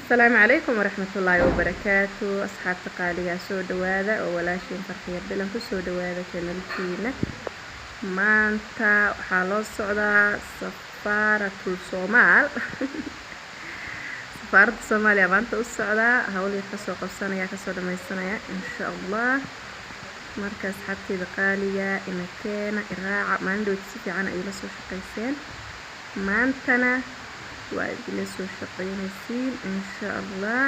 السلام عليكم ورحمة الله وبركاته أصحاب تقالية سود وهذا وولاشين فرخير بلان كسود وهذا كنالكينا maanta waxaa loo socdaa safaaratul Soomaal safaaradda Soomaaliya maanta u socdaa hawlii kasoo qabsanaya kasoo dhamaysanaya insha Allah marka asxaabtayda qaaliga ina keena iraaca maandhow si fiican ay la soo shaqeyseen maantana waa idin soo shaqeynaysiin insha Allah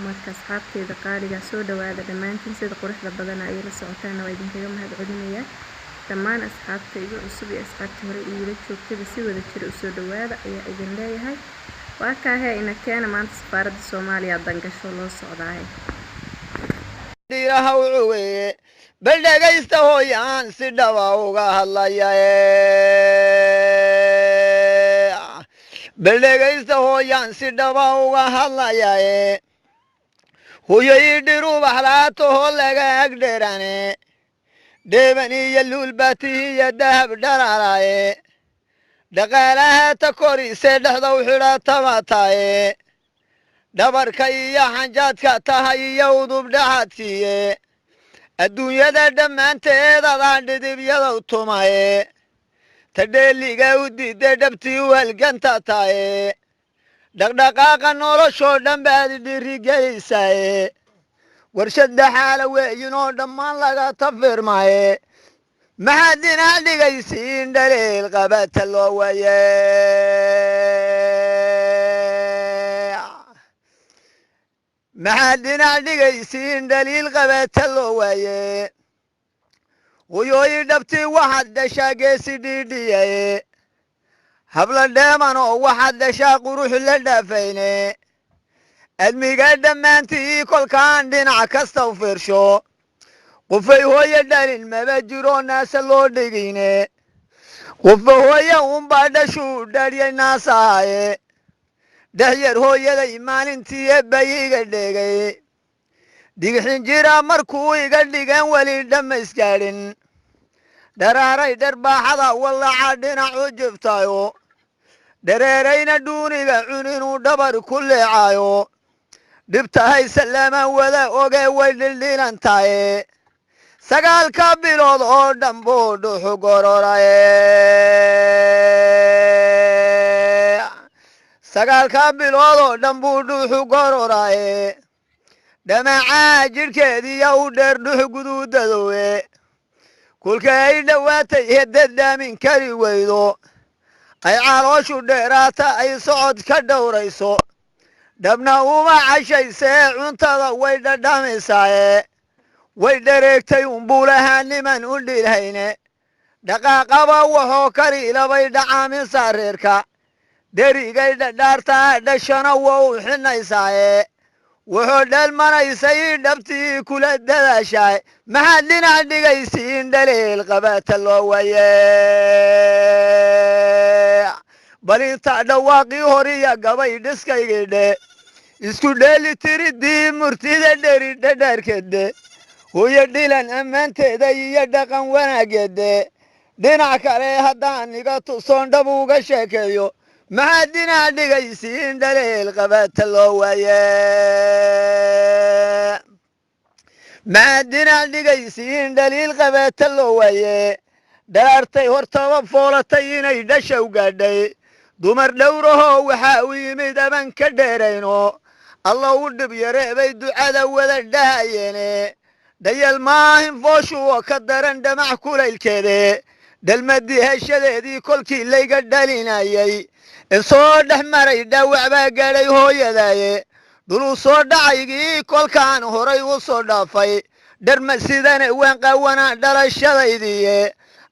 marka asxaabtayda qaaliga soo dhawaada dhamaantiin sida quruxda badan ay la socotaan waa idinkaga mahadcelinaya dhammaan asxaabtayda cusub iyo asxaabta hore ila joogtay si wada jir u soo dhawaada ayaa idin leeyahay waa kaahe ina keena maanta safaaradda Soomaaliya dangasho loo socdaay diraha wuxuu bal dhagaysta hooyaan si dhawa uga hadlaya bal dhagaysta hooyaan si dhawa uga hadlaya hooyay dhiru baxlaato laga agdheerane deebani yalul batiya dahab dhararaye dhaqaalaha ta korise dhaxda u xidha tamataaye dhabarka iyo xanjaadka tahay iyo udub dhaxadkiye adduunyada dhammaanteedadaan dhidibyada u tumaye tadheeliga u diiday dhabtii u halganta taye dhaqdhaqaaqa noloshoo dhan baad dhiirigelisaaye warshad dhaxaala weeyinoo dhammaan laga tafirmaye maxaad dhinac dhigaysiin dhaliil qabata loo waye maxaad dhinac dhigaysiin dhaliil qabata loo waaye hooyooyi dhabtii waxaad dhashaa geesi dhiidhiyaye habla dheeman oo waxaad dhashaa qurux la dhaafayne admiga dhammaantii kolkaan dhinac kasta u fiirsho qofay hooye dhalin maba jiro naasa loo dhigine qofa hooye unbaa dhashuu dhaliyay naasaaye dhahyar hooyaday maalintii ebbay iga dhegay digixin jira markuu iga dhigan weli dhammaysgaadhin dharaaray dharbaaxada wallaca dhinac u jiftaayo dhareerayna dhuuniga cuninuu dhabar ku leecaayo dhibtahay salama wada oge way dhildhilantaye sagaalka bilood oo dhan buu dhuxu gororaye sagaalka bilood oo dhan buu dhuxu gororaye dhamacaa jidhkeediiya u dheer dhux guduudadowe kulka ay dhowaatay heddad dhaamin kari weydo ay calooshu dheeraata ay socod ka dhowrayso dhabna uma cashaysee cuntada way dhadhamisaaye way dhareegtay unbuulahaa niman u dhilhayne dhaqaaqaba waxoo kariilabay dhacaaminsaa reerka derigay dhadhaartaa dhashana waa u xinaysaaye wuxuu dheelmanaysay dhabtii kula dadaashaay maxaad dhinac dhigaysiin dhaliil qabata loo waye bal inta dhawaaqii horiya gabay dhiskaygidhe isku dheeli tiridii murtida dheri dhadhaarkeedde hooyo dhilan ammaanteeda iyo dhaqan wanaageedde dhinac kale haddaan iga tusoon dhab uga sheekeeyo maxaad dhinac dhigaysiin dhaliil qabata loo waaye maxaad dhinac dhigaysiin dhaliil qabata loo waaye dharaartay hortaba foolatay inay dhashaw gaadhay dumar dhowrahoo waxaa u yimid aban ka dheerayno alla u dhib yareebay ducada wada dhahayeene dhayal maahin fooshu oo ka daran dhamac kulaylkeede dhalmadii heshadeedii kolkii layga dhalinayay insoo dhex maray dhaawac baa gaadhay hooyadaaye dhuluu soo dhacaygii kolkaan horay u soo dhaafay dharma sidane waan qawanaa dhalashadaydiiye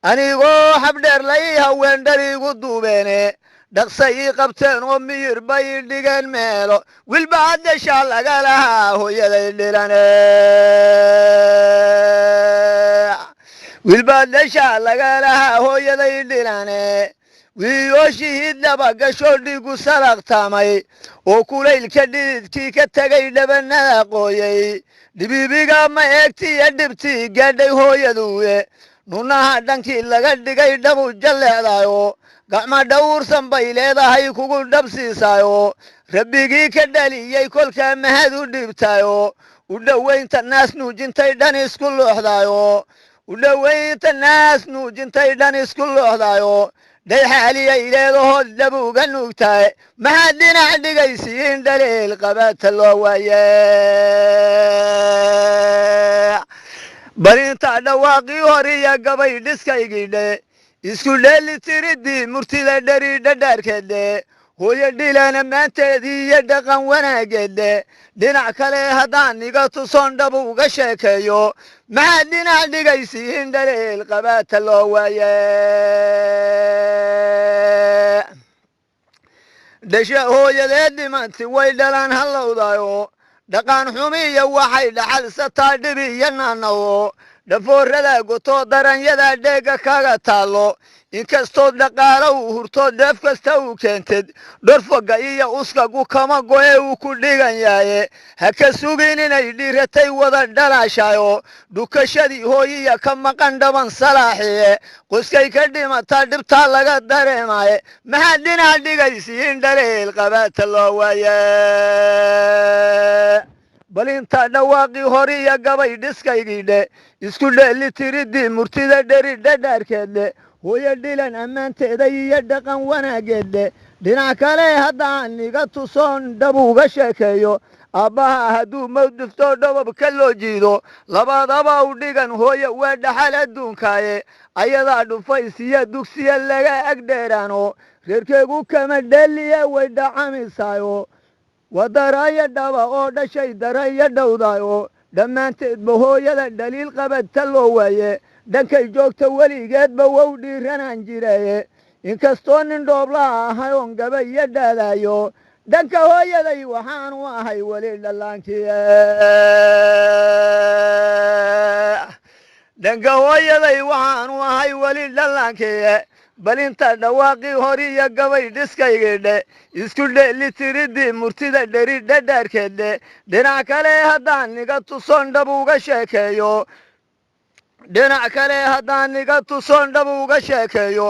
anigoo habdheer lay haween dhariigu duubeene dhaqsa ii qabteen oo miyir bay dhigeen meelo wilba haddashaa laga lahaa hooyaday dhilane wilba haddashaa laga lahaa hooyaday dhilane wiiyooshihii dhaba gasho dhigu salaqtamay oo kulaylka dhididkii ka tegay dhabanada qooyay dhibibiga ma eegtiiyo dhibtii gaadhay hooyaduwe nunaha dhankii laga dhigay dhabu jalleecdaayo gacma dhowrsan bay leedahay kugu dhabsiisaayo rabbigii ka dhaliyey kolkaa mahad u dhibtaayo u dhowaynta naas nuujintay dhan isku looxdaayo u dhowaynta naas nuujintay dhan isku looxdaayo dhayxaaliyay leedahood dhabuuga nuugtaay maxaad dhinac dhigaysiin dhaleel qabaata loo waaye barinta dhawaaqii horiya gabay dhiskaygidhe isku dheeli tiridii murtida dheri dhadhaarkeedhe hooyo dhilana maanteedii iyo dhaqan wanaageedhe dhinac kale haddaan iga tusoon dhab uga sheekeeyo maxaad dhinac dhigaysiin dhaleel qabaata loo waaye dhasha hooyadeed dhimanti way dhalaan hallowdayo dhaqan xumiya waxay dhaxalsataa dhibi iyo naanawo dhafoorada goto daranyada dheega kaga taallo inkastood dhaqaalo uu hurto dheef kasta uu keentid dhorfoga iyo uskagu kama go'e uu ku dhigan yahaye ha ka sugin inay dhiiratay wada dhalaashayo dhukashadii hooyiya ka maqan dhaban salaaxiye qoskay ka dhimataa dhibtaa laga dareemaye maxaad dhinac dhigaysiin dhaleel qabaata loo waaye bal inta dhawaaqii horiya gabay dhiskaygidhe isku dheeli tiridii murtida dheri dhadhaarkeedle hooyo dhilan ammaanteeda iyo dhaqan wanaageedle dhinac kale haddaan iga tusoon dhab uga sheekeeyo aabbaha hadduu mawdifto dhobab ka loo jiido labadaba u dhigan hooyo waa dhaxal adduunkaaye ayadaa dhufaysiya dugsiya laga agdheeraano reerkeegu kama dheeliya way dhacamisaayo waa daraya dhaba oo dhashay daraya dhowdaayo dhammaanteedba hooyada dhaliil qabadta loo waaye dhankay joogta weligeedba wow dhiiranaan jiraye inkastoo nin dhoobla ahay oon gabayo dhaadaayo dhanka hooyaday waxaanu ahay weli dhallaankiye dhanka hooyaday waxaanu ahay weli dhallaankiye bal inta dhawaaqii horiya gabay dhiskaygidhe isku dheeli tiridii murtida dheri dhadhaarkeedhe dhinac kale haddaan iga tusoon dhab uga sheekeeyo dhinac kale haddaan iga tusoon dhab uga sheekeeyo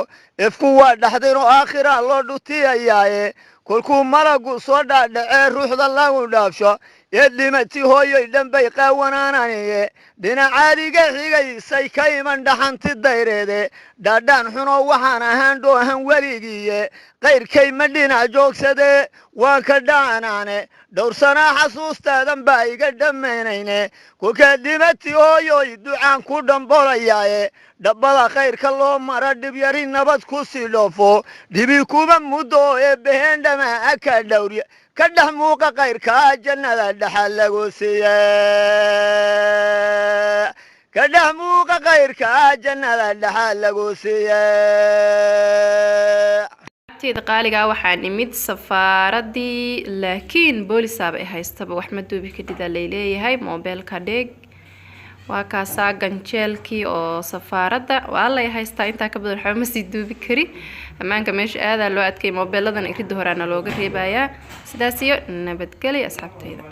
ifku waa dhaxdin oo aakhira loo dhutiyayaaye kolkuu malagu soo dhaadhacee ruuxda lagu dhaafsho ee dhimati hooyoy dhanbay qaawanaananiye dhinacaadiga xigaysay ka iman dhaxanti dayreede dhaadhaan xunoo waxaan ahaan dhoohan weligiiye qayrkay ma dhinac joogsadee waan ka dhacanaane dhowrsanaa xasuustaadan baa iga dhammaynayne kolkaa dhimati hooyoy ducaan ku dhambolayaaye dhabbada khayrka loo mara dhibyari nabad ku sii dhoofo dhibi kuba muddo oo eebbaheen dhamaa ka dhowrya ka dhex muuqa kayrkaa jannada dhaxal lagu siiye ka dhex muuqa kayrkaa jannada dhaxal lagu siiye qaaliga waxaa nimid safaaradii laakiin boolisaaba ay haystaba wax ma duubi kadida leeyahay mobilka dhig waa kaasaa ganjeelkii oo safaaradda waa la haystaa intaa ka badan waxba ma sii duubi kari ammaanka meesha aadaa loo adkay mobiladan iridda horaana looga reebayaa sidaas iyo nabadgelyo asxaabtayda